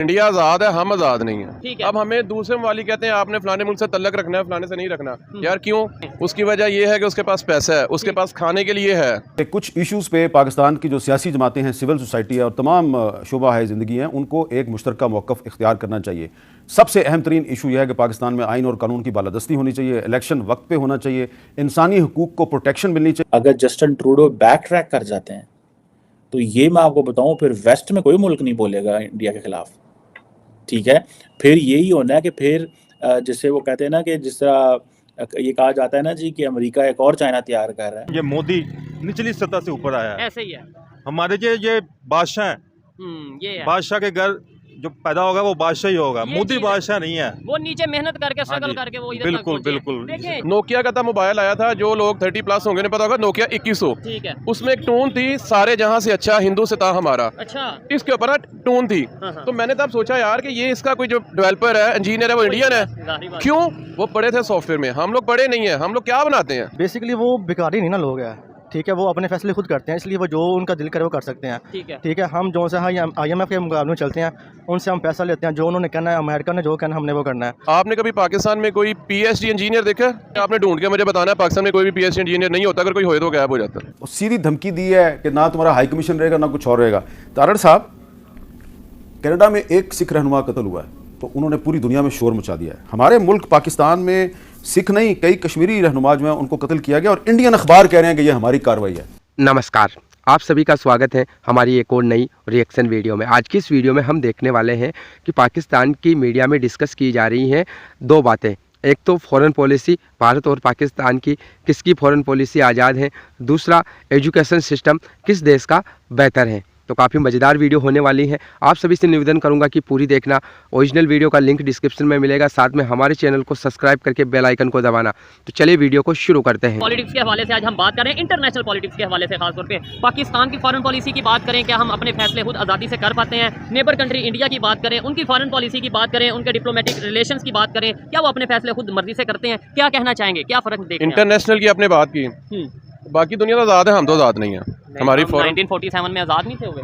India आज़ाद है, हम आज़ाद नहीं है। ठीक है। अब हमें दूसरे मवाली कहते हैं आपने फलाने मुल्क से तल्लक रखना है, फलाने से नहीं रखना। यार क्यों? उसकी वजह यह है कि उसके पास पैसा है, उसके पास खाने के लिए है। कुछ इश्यूज़ पे पाकिस्तान की जो सियासी जमातें हैं, सिविल सोसाइटी है और तमाम शुबा है ज़िंदगी हैं, उनको एक मुश्तरका मौक़िफ़ इख्तियार करना चाहिए। सबसे अहम तरीन इशू यह है कि पाकिस्तान में आइन और कानून की बालादस्ती होनी चाहिए, इलेक्शन वक्त पे होना चाहिए, इंसानी हुकूक को प्रोटेक्शन मिलनी चाहिए। अगर जस्टिन ट्रूडो बैक ट्रैक कर जाते हैं तो ये मैं आपको बताऊं, फिर वेस्ट में कोई मुल्क नहीं बोलेगा इंडिया के खिलाफ। ठीक है, फिर यही होना है कि फिर जिससे वो कहते हैं ना कि जिस तरह ये कहा जाता है ना जी कि अमेरिका एक और चाइना तैयार कर रहा है। ये मोदी निचली सतह से ऊपर आया है। ऐसे ही है। हमारे ये बादशाह हैं, ये है। बादशाह के घर जो पैदा होगा वो बादशाह ही होगा, मोदी बादशाह नहीं है। वो नीचे मेहनत करके स्ट्रगल करके वो इधर तक बिल्कुल पहुंचे। बिल्कुल। देखिए नोकिया का था मोबाइल आया था, जो लोग 30+ होंगे नहीं पता होगा, नोकिया 2100। ठीक है। उसमें एक टोन थी, सारे जहां से अच्छा हिंदू से था हमारा। अच्छा। इसके ऊपर टोन थी। हाँ। तो मैंने तब सोचा यार कि ये इसका कोई जो डेवलपर है, इंजीनियर है, वो इंडियन है। जाहिर बात। क्यों? वो पढ़े थे सॉफ्टवेयर में, हम लोग पढ़े नहीं है। हम लोग क्या बनाते हैं? बेसिकली वो भिखारी नहीं ना लोग है। ठीक है, वो अपने फैसले खुद करते हैं, इसलिए वो जो उनका दिल करे वो कर सकते हैं। ठीक है, हम जो से IMF के मुकाबले में चलते हैं, उनसे हम पैसा लेते हैं, जो उन्होंने कहना है, अमेरिका ने जो कहना हमने वो करना है। आपने कभी पाकिस्तान में कोई PhD इंजीनियर देखा है? आपने ढूंढ के मुझे बताना है। पाकिस्तान में कोई भी PhD इंजीनियर नहीं होता, अगर कोई होए तो गायब हो जाता है। सीधी धमकी दी है कि ना तुम्हारा हाई कमीशन रहेगा ना कुछ और रहेगा। तारड़ साहब, कनाडा में एक सिख रहनुमा कत्ल हुआ है तो उन्होंने पूरी दुनिया में शोर मचा दिया है। हमारे मुल्क पाकिस्तान में सिख नहीं, कई कश्मीरी रहनुमा जो हैं उनको कत्ल किया गया और इंडियन अखबार कह रहे हैं कि यह हमारी कार्रवाई है। नमस्कार, आप सभी का स्वागत है हमारी एक और नई रिएक्शन वीडियो में। आज की इस वीडियो में हम देखने वाले हैं कि पाकिस्तान की मीडिया में डिस्कस की जा रही हैं दो बातें। एक तो फॉरेन पॉलिसी, भारत और पाकिस्तान की किसकी फॉरेन पॉलिसी आज़ाद है। दूसरा, एजुकेशन सिस्टम किस देश का बेहतर है। तो काफ़ी मज़ेदार वीडियो होने वाली है। आप सभी से निवेदन करूंगा कि पूरी देखना। ओरिजिनल वीडियो का लिंक डिस्क्रिप्शन में मिलेगा, साथ में हमारे चैनल को सब्सक्राइब करके बेल आइकन को दबाना। तो चलिए वीडियो को शुरू करते हैं। पॉलिटिक्स के हवाले से आज हम बात करें, इंटरनेशनल पॉलिटिक्स के हवाले से, खासतौर पे पाकिस्तान की फॉरेन पॉलिसी की बात करें। क्या हम अपने फैसले खुद आज़ादी से कर पाते हैं? नेबर कंट्री इंडिया की बात करें, उनकी फॉरेन पॉलिसी की बात करें, उनके डिप्लोमेटिक रिलेशंस की बात करें, क्या वो अपने फैसले खुद मर्जी से करते हैं? क्या कहना चाहेंगे, क्या फ़र्क देखते हैं? इंटरनेशनल की आपने बात की, बाकी दुनिया तो आज़ाद है, हम तो आज़ाद नहीं है। हमारी 1947 में आज़ाद नहीं थे हुए।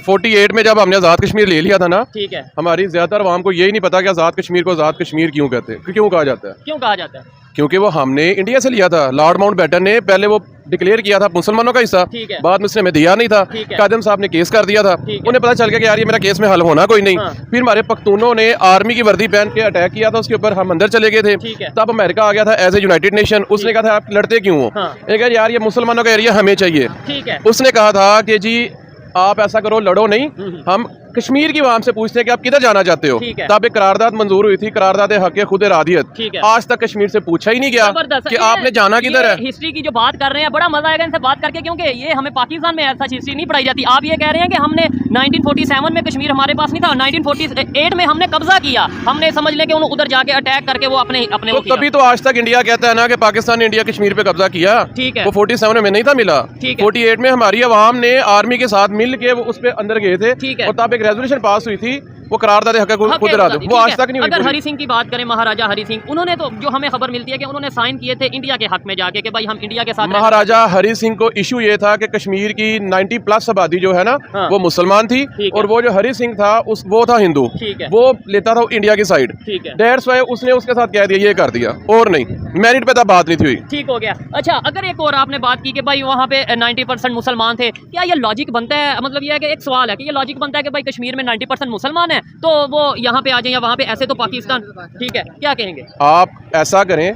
48 में जब हमने आज़ाद कश्मीर ले लिया था ना, ठीक है, हमारी ज़्यादातर आवाम को यही नहीं पता कि आज़ाद कश्मीर को आज़ाद कश्मीर क्यों कहते हैं, क्यों कहा जाता है। क्यों कहा जाता है? क्योंकि वो हमने इंडिया से लिया था। लॉर्ड माउंटबेटन ने पहले वो डिक्लेयर किया था मुसलमानों का हिस्सा, बाद में उसने हमें दिया नहीं था। कादम साहब ने केस कर दिया था, उन्हें पता चल गया कि यार ये मेरा केस में हल होना कोई नहीं। फिर हमारे पख्तूनों ने आर्मी की वर्दी पहन के अटैक किया था उसके ऊपर, हम अंदर चले गए थे। तब अमेरिका आ गया था एज ए यूनाइटेड नेशन। उसने कहा था आप लड़ते क्यों हो? एक यार ये मुसलमानों का एरिया हमें चाहिए। उसने कहा था कि जी आप ऐसा करो, लड़ो नहीं, हम कश्मीर की आवाम से पूछते हैं कि आप किधर जाना चाहते हो। तब एक करारदाद मंजूर हुई थी, करारदाद हक खुद इरादियत। आज तक कश्मीर से पूछा ही नहीं गया कि आपने जाना किधर है। हिस्ट्री की जो बात कर रहे हैं, बड़ा मजा आएगा इनसे बात करके, क्योंकि ये हमें पाकिस्तान में ऐसा हिस्ट्री नहीं पढ़ाई जाती। आप ये कह रहे हैं कि हमने 1947 में कश्मीर हमारे पास नहीं था, 1948 में हमने कब्जा किया। हमने समझ लें कि उधर जाके अटैक करके वो अपने तो कभी तो आज तक इंडिया कहता है ना कि पाकिस्तान ने इंडिया कश्मीर पे कब्जा किया। ठीक है, वो 47 में नहीं था मिला। 48 में हमारी आवाम ने आर्मी के साथ मिल के उस पे अंदर गए थे और तब एक रेजोल्यूशन पास हुई थी, वो करारदाद हक खुद इरादियत, वो आज तक नहीं हुई। अगर हरि सिंह की बात करें, महाराजा हरि सिंह, उन्होंने तो जो हमें खबर मिलती है कि उन्होंने साइन किए थे इंडिया के हक में जाके कि भाई हम इंडिया के साथ। महाराजा हरि सिंह को इशू ये था कि कश्मीर की 90+ आबादी जो है ना, वो मुसलमान थी और वो जो हरि सिंह था वो था हिंदू। वो लेता था इंडिया की साइड। डेढ़ उसने उसके साथ कह दिया, ये कर दिया और नहीं, मेरिट पे तब बात नहीं थी हुई। ठीक हो गया। अच्छा, अगर एक और आपने बात की कि भाई वहाँ पे 90% मुसलमान थे, क्या ये लॉजिक बनता है? मतलब ये है कि एक सवाल है कि ये लॉजिक बनता है कि भाई कश्मीर में 90% मुसलमान है तो वो यहाँ पे आ जाए या वहाँ पे, ऐसे तो पाकिस्तान। ठीक है, क्या कहेंगे आप? ऐसा करें,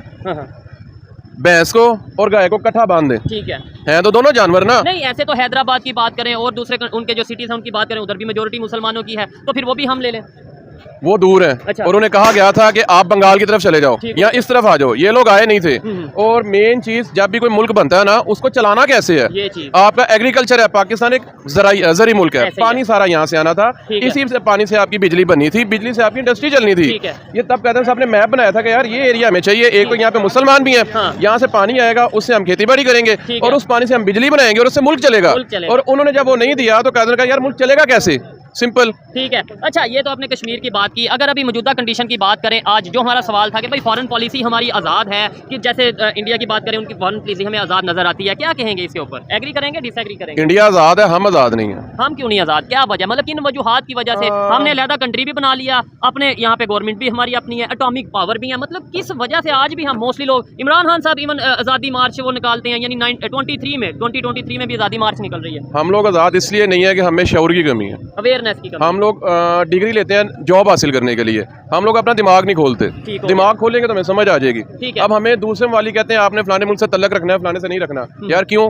भैंस को और गाय को इकट्ठा बांध दें। ठीक है तो दोनों जानवर ना। नहीं, ऐसे तो हैदराबाद की बात करें और दूसरे उनके जो सिटीज हैं उनकी बात करें, उधर भी मेजोरिटी मुसलमानों की है, तो फिर वो भी हम ले लें। वो दूर है। अच्छा। और उन्हें कहा गया था कि आप बंगाल की तरफ चले जाओ या इस तरफ आ जाओ, ये लोग आए नहीं थे। और मेन चीज, जब भी कोई मुल्क बनता है ना, उसको चलाना कैसे है। ये चीज आपका एग्रीकल्चर है, पाकिस्तान एक जरी मुल्क है, पानी सारा यहाँ से आना था, इसी से पानी से आपकी बिजली बननी थी, बिजली से आपकी इंडस्ट्री चलनी थी। ये तब कहते हैं साहब ने मैप बनाया था कि यार ये एरिया हमें चाहिए। एक तो यहाँ पे मुसलमान भी है, यहाँ से पानी आएगा, उससे हम खेती बाड़ी करेंगे और उस पानी से हम बिजली बनाएंगे और उससे मुल्क चलेगा। और उन्होंने जब वो नहीं दिया तो कहते हैं यार मुल्क चलेगा कैसे? सिंपल। ठीक है। अच्छा, ये तो आपने कश्मीर की बात की। अगर अभी मौजूदा कंडीशन की बात करें, आज जो हमारा सवाल था कि भाई फॉरेन पॉलिसी हमारी आज़ाद है कि जैसे इंडिया की बात करें, उनकी फॉरेन पॉलिसी हमें आज़ाद नजर आती है, क्या कहेंगे इसके ऊपर? एग्री करेंगे, डिसएग्री करेंगे? इंडिया आज़ाद है, हम आज़ाद नहीं है। हम क्यों नहीं आज़ाद? क्या वजह, मतलब किन वजूहात की वजह से? हमने अलहदा कंट्री भी बना लिया, अपने यहाँ पे गवर्नमेंट भी हमारी अपनी है, एटॉमिक पावर भी है, मतलब किस वजह से आज भी हम मोस्टली लोग, इमरान खान साहब इवन आज़ादी मार्च वो निकालते हैं, यानी 2023 में भी आज़ादी मार्च निकल रही है। हम लोग आज़ाद इसलिए नहीं है कि हमें शऊर की कमी है, अवेयरनेस की कमी। हम लोग डिग्री लेते हैं जॉब हासिल करने के लिए, हम लोग अपना दिमाग नहीं खोलते। दिमाग खोलेंगे तो हमें समझ आ जाएगी। अब हमें दूसरे वाली कहते हैं आपने फलाने मुल्क से तल्लक रखना है, फलाने से नहीं रखना। यार क्यों?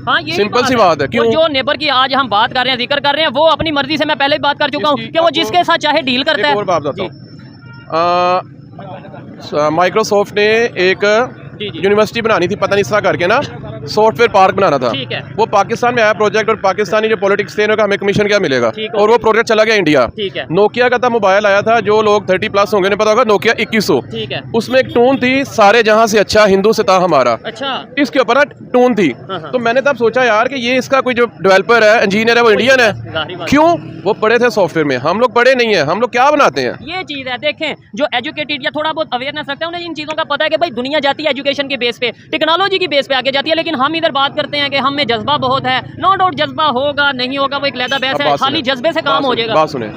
हाँ, ये सिंपल सी बात है। क्यों? जो नेबर की आज हम बात कर रहे हैं, जिक्र कर रहे हैं, वो अपनी मर्जी से, मैं पहले भी बात कर चुका हूँ कि वो जिसके साथ चाहे डील करता है। और बात बताता हूँ, माइक्रोसॉफ्ट ने एक यूनिवर्सिटी बनानी थी, पता नहीं इस तरह करके ना, सॉफ्टवेयर पार्क बनाना था। ठीक है। वो पाकिस्तान में आया प्रोजेक्ट, और पाकिस्तानी जो पॉलिटिक्स थे उन्होंने हमें कमीशन क्या मिलेगा, और वो प्रोजेक्ट चला गया इंडिया। ठीक है। नोकिया का था मोबाइल आया था, जो लोग 30+ होंगे पता होगा, नोकिया 2100। ठीक है। उसमें एक टोन थी, सारे जहां से अच्छा हिंदू से था हमारा। अच्छा। इसके ऊपर ना टोन थी। तो मैंने तब सोचा यार कि ये इसका कोई जो डेवलपर है, इंजीनियर है, वो इंडियन है। क्यों? वो पढ़े थे सॉफ्टवेयर में, हम लोग पढ़े नहीं है। हम लोग क्या बनाते हैं? ये चीज है, देखें, जो एजुकेटेड या थोड़ा बहुत अवेयरनेस रखते हैं, उन्हें इन चीजों का पता है कि भाई दुनिया जाती है एजुकेशन के बेस पे, टेक्नोलॉजी की बेस पे आगे जाती है। लेकिन हम इधर बात करते हैं कि हम में जज्बा बहुत है। नो डाउट जज्बा होगा, नहीं होगा, वो एक लहदा बहस है, खाली जज्बे से काम हो जाएगा। बात सुने,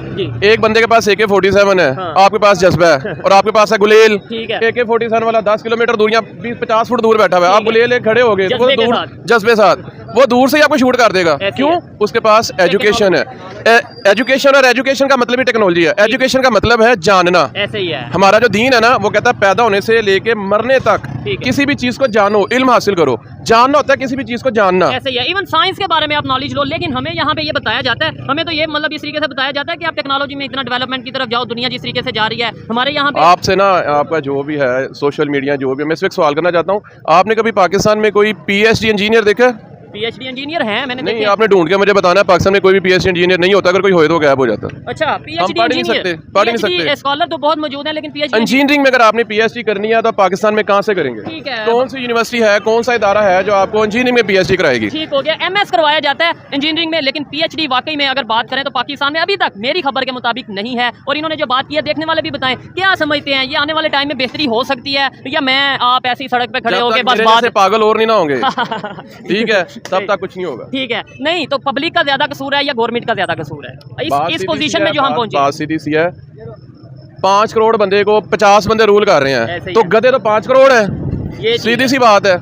एक बंदे के पास AK-47 है, आपके पास जज्बा है, और आपके पास है गुलेल। AK-47 वाला 10 किलोमीटर दूर या 20-50 फुट दूर बैठा हुआ है, आप गुलेल खड़े हो गए, जज्बे साथ वो दूर से ही आपको शूट कर देगा। क्यों? उसके पास एजुकेशन है। एजुकेशन और एजुकेशन का मतलब ही टेक्नोलॉजी है। एजुकेशन का मतलब है जानना। ऐसे ही है हमारा जो दीन है ना, वो कहता है पैदा होने से लेके मरने तक किसी भी चीज को जानो, इल्म हासिल करो। जानना होता है किसी भी चीज को जानना। ऐसे ही है, इवन साइंस के बारे में आप नॉलेज लो। लेकिन हमें यहाँ पे ये बताया जाता है, हमें तो ये मतलब इस तरीके से बताया जाता है कि आप टेक्नोलॉजी में इतना डेवलपमेंट की तरफ जाओ, दुनिया जिस तरीके से जा रही है हमारे यहाँ पे। आपसे ना, आपका जो भी है सोशल मीडिया जो भी, मैं सिर्फ सवाल करना चाहता हूँ, आपने कभी पाकिस्तान में कोई PhD इंजीनियर देखा? PhD इंजीनियर है, मैंने नहीं, आपने ढूंढ के मुझे बताना है। पाकिस्तान में कोई भी PhD इंजीनियर नहीं होता, अगर कोई होए तो गायब हो जाता। अच्छा, PhD पढ़ नहीं सकते, पढ़ नहीं सकते। स्कॉलर तो बहुत मौजूद है, लेकिन PhD इंजीनियरिंग में अगर आपने PhD करनी है तो पाकिस्तान में कहाँ से करेंगे? ठीक है। कौन सी यूनिवर्सिटी है, कौन सा इदारा है जो आपको इंजीनियरिंग में PhD कराएगी? ठीक हो गया, MS करवाया जाता है इंजीनियरिंग में, लेकिन PhD वाकई में अगर बात करें तो पाकिस्तान में अभी तक मेरी खबर के मुताबिक नहीं है। और इन्होंने जो बात की है, देखने वाले भी बताएं, क्या समझते हैं ये आने वाले टाइम में बेहतरी हो सकती है, या मैं आप ऐसी सड़क पे खड़े होके बस बात पागल और नहीं ना होंगे ठीक है, तब तक कुछ नहीं होगा। ठीक है। नहीं तो पब्लिक का ज्यादा कसूर है या गवर्नमेंट का ज्यादा कसूर है इस पोजीशन में जो हम पहुंचे? बात सीधी सी है, 5 करोड़ बंदे को 50 बंदे रूल कर रहे हैं, तो गधे तो 5 करोड़ है। ये सीधी सी बात है।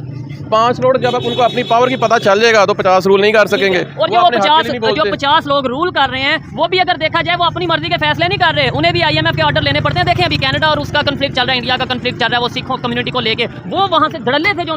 5 करोड़ जब उनको अपनी पावर की पता चल जाएगा तो 50 रूल नहीं कर सकेंगे। और जो 50 लोग रूल कर रहे हैं, वो भी अगर देखा जाए वो अपनी मर्जी के फैसले नहीं कर रहे, उन्हें भी IMF के ऑर्डर लेने पड़ते हैं। देखें अभी कनाडा और उसका कंफ्लिक्ट चल रहा है, इंडिया का कंफ्लिक्ट चल रहा है, वो सिखों कम्युनिटी को लेके वो वहां से धड़ल्ले थे, जो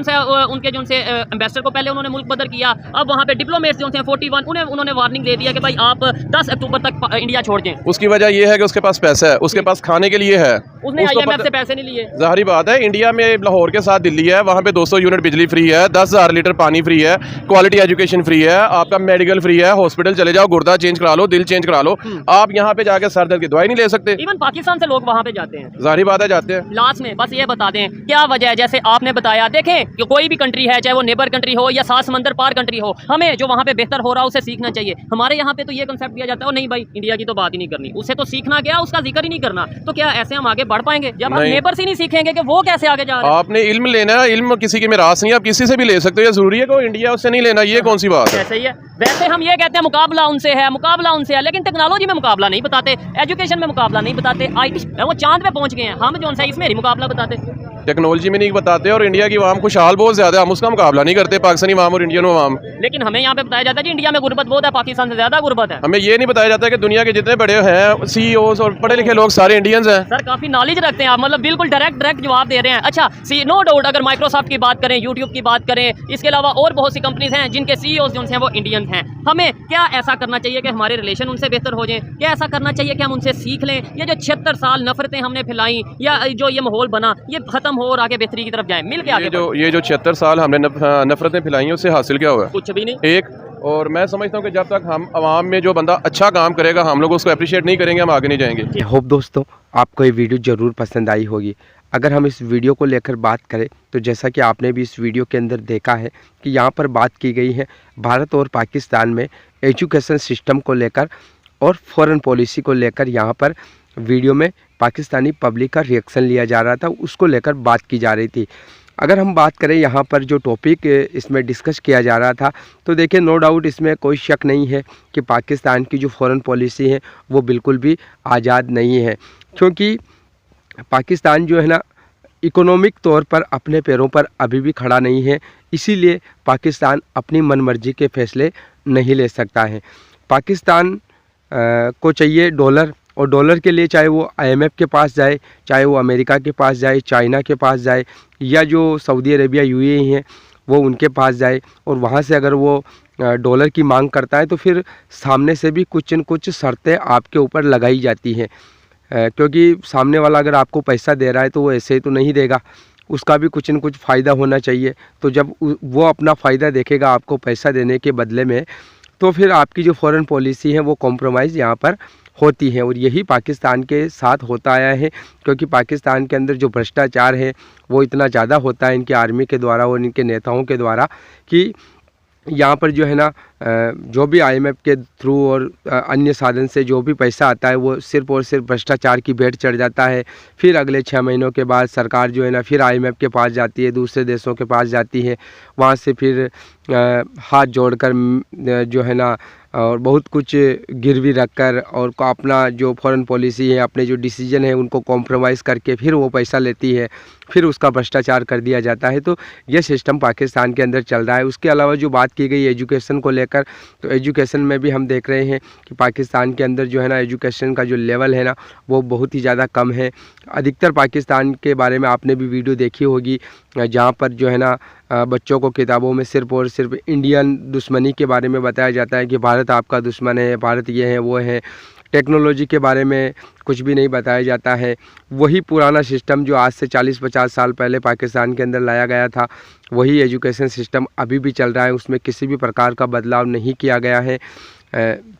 उनके जो एम्बेसडर को पहले उन्होंने मुल्क बदर किया, अब वहां पे डिप्लोमेट्स जो थे 41 उन्होंने वार्निंग दे दिया कि भाई आप 10 अक्टूबर तक इंडिया छोड़ दें। उसकी वजह यह है कि उसके पास पैसा है, उसके पास खाने के लिए है, उसने IMF से पैसे नहीं लिए। जाहिर बात है, इंडिया में लाहौर के साथ दिल्ली है, वहाँ पे 200 यूनिट बिजली फ्री है, 10,000 लीटर पानी फ्री है, क्वालिटी एजुकेशन फ्री है, आपका मेडिकल फ्री है, हॉस्पिटल चले जाओ, गुर्दा चेंज करा लो, दिल चेंज करा लो। आप यहाँ पे जाके सर दर्द की दवाई नहीं ले सकते। इवन पाकिस्तान से लोग वहाँ पे जाते हैं, जाहिर बात है जाते हैं। लास्ट में बस ये बता दें क्या वजह है, जैसे आपने बताया, देखें कि कोई भी कंट्री है, चाहे वो नेबर कंट्री हो या 7 समंदर पार कंट्री हो, हमें जो वहाँ पे बेहतर हो रहा है उसे सीखना चाहिए। हमारे यहाँ पे तो ये कंसेप्ट दिया जाता है, नहीं भाई इंडिया की तो बात ही नहीं करनी, उससे तो सीखना क्या, उसका जिक्र ही नहीं करना। तो क्या ऐसे हम आगे बढ़ पाएंगे जब हम नेबर से नहीं सीखेंगे कि वो कैसे आगे जा रहे हैं? आपने इल्म लेना है, इल्म किसी की मिरास नहीं है, आप किसी से भी ले सकते हो। ये जरूरी है कि इंडिया उससे नहीं लेना, ये कौन सी बात है? ऐसे ही है। वैसे हम ये कहते हैं मुकाबला उनसे है, मुकाबला उनसे है, लेकिन टेक्नोलॉजी में मुकाबला नहीं बताते, एजुकेशन में मुकाबला नहीं बताते। IT वो चांद पे पहुंच गए हैं, हम जो है इसमें ही मुकाबला बताते, टेक्नोलॉजी में नहीं बताते। और इंडिया की आवाम खुशहाल बहुत ज्यादा, हम उसका मुकाबला नहीं करते, पाकिस्तानी आवाम और इंडियन आवाम। लेकिन हमें यहाँ पे बताया जाता है कि इंडिया में गुर्बत बहुत है, पाकिस्तान से ज्यादा गुर्बत है। हमें ये नहीं बताया जाता कि दुनिया के जितने बड़े हैं CEOs और पढ़े लिखे लोग सारे इंडियंस हैं। सर काफी नॉलेज रखते हैं आप, मतलब बिल्कुल डायरेक्ट जवाब दे रहे हैं। अच्छा, नो डाउट अगर माइक्रोसॉफ्ट की बात करें, यूट्यूब की बात करें, इसके अलावा और बहुत सी कंपनीज हैं जिनके CEOs जो हैं वो इंडियन हैं। हमें क्या ऐसा करना चाहिए कि हमारे रिलेशन उनसे बेहतर हो जाए? क्या ऐसा करना चाहिए कि हम उनसे सीख लें? ये जो 76 साल नफरतें हमने फैलाई, या जो ये माहौल बना, ये खत्म हो और आगे बेहतरी की तरफ जाए, मिल के आगे ये जो 76 साल हमने नफरतें फैलाई हैं, उससे हासिल क्या हुआ? कुछ भी नहीं। एक और मैं समझता हूँ कि जब तक हम आवाम में जो बंदा अच्छा काम करेगा, हम लोग उसको अप्रिशिएट नहीं करेंगे, हम आगे नहीं जाएंगे। होप दोस्तों आपको ये वीडियो ज़रूर पसंद आई होगी। अगर हम इस वीडियो को लेकर बात करें तो जैसा कि आपने भी इस वीडियो के अंदर देखा है कि यहाँ पर बात की गई है भारत और पाकिस्तान में एजुकेशन सिस्टम को लेकर, और फॉरेन पॉलिसी को लेकर यहाँ पर वीडियो में पाकिस्तानी पब्लिक का रिएक्शन लिया जा रहा था, उसको लेकर बात की जा रही थी। अगर हम बात करें यहाँ पर जो टॉपिक इसमें डिस्कस किया जा रहा था, तो देखिए नो डाउट इसमें कोई शक नहीं है कि पाकिस्तान की जो फॉरेन पॉलिसी है वो बिल्कुल भी आज़ाद नहीं है, क्योंकि पाकिस्तान जो है ना इकोनॉमिक तौर पर अपने पैरों पर अभी भी खड़ा नहीं है, इसीलिए पाकिस्तान अपनी मनमर्जी के फैसले नहीं ले सकता है। पाकिस्तान को चाहिए डॉलर, और डॉलर के लिए चाहे वो IMF के पास जाए, चाहे वो अमेरिका के पास जाए, चाइना के पास जाए, या जो सऊदी अरेबिया UAE हैं वो उनके पास जाए, और वहाँ से अगर वो डॉलर की मांग करता है तो फिर सामने से भी कुछ न कुछ शर्तें आपके ऊपर लगाई जाती हैं, क्योंकि सामने वाला अगर आपको पैसा दे रहा है तो वो ऐसे ही तो नहीं देगा, उसका भी कुछ न कुछ फ़ायदा होना चाहिए। तो जब वो अपना फ़ायदा देखेगा आपको पैसा देने के बदले में, तो फिर आपकी जो फॉरेन पॉलिसी है वो कॉम्प्रोमाइज़ यहाँ पर होती है, और यही पाकिस्तान के साथ होता आया है, क्योंकि पाकिस्तान के अंदर जो भ्रष्टाचार है वो इतना ज़्यादा होता है इनकी आर्मी के द्वारा और इनके नेताओं के द्वारा कि यहाँ पर जो है ना जो भी IMF के थ्रू और अन्य साधन से जो भी पैसा आता है वो सिर्फ और सिर्फ भ्रष्टाचार की भेंट चढ़ जाता है। फिर अगले 6 महीनों के बाद सरकार जो है ना फिर IMF के पास जाती है, दूसरे देशों के पास जाती है, वहाँ से फिर हाथ जोड़कर जो है ना और बहुत कुछ गिरवी रखकर और अपना जो फॉरेन पॉलिसी है, अपने जो डिसीजन है उनको कॉम्प्रोमाइज़ करके फिर वो पैसा लेती है, फिर उसका भ्रष्टाचार कर दिया जाता है। तो ये सिस्टम पाकिस्तान के अंदर चल रहा है। उसके अलावा जो बात की गई एजुकेशन को लेकर, तो एजुकेशन में भी हम देख रहे हैं कि पाकिस्तान के अंदर जो है ना एजुकेशन का जो लेवल है ना वो बहुत ही ज़्यादा कम है। अधिकतर पाकिस्तान के बारे में आपने भी वीडियो देखी होगी जहाँ पर जो है ना बच्चों को किताबों में सिर्फ और सिर्फ इंडियन दुश्मनी के बारे में बताया जाता है कि भारत आपका दुश्मन है, भारत ये है वो है। टेक्नोलॉजी के बारे में कुछ भी नहीं बताया जाता है। वही पुराना सिस्टम जो आज से 40-50 साल पहले पाकिस्तान के अंदर लाया गया था, वही एजुकेशन सिस्टम अभी भी चल रहा है, उसमें किसी भी प्रकार का बदलाव नहीं किया गया है।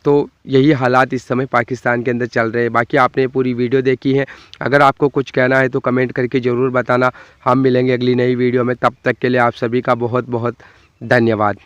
तो यही हालात इस समय पाकिस्तान के अंदर चल रहे हैं। बाकी आपने पूरी वीडियो देखी है, अगर आपको कुछ कहना है तो कमेंट करके ज़रूर बताना। हम मिलेंगे अगली नई वीडियो में, तब तक के लिए आप सभी का बहुत बहुत धन्यवाद।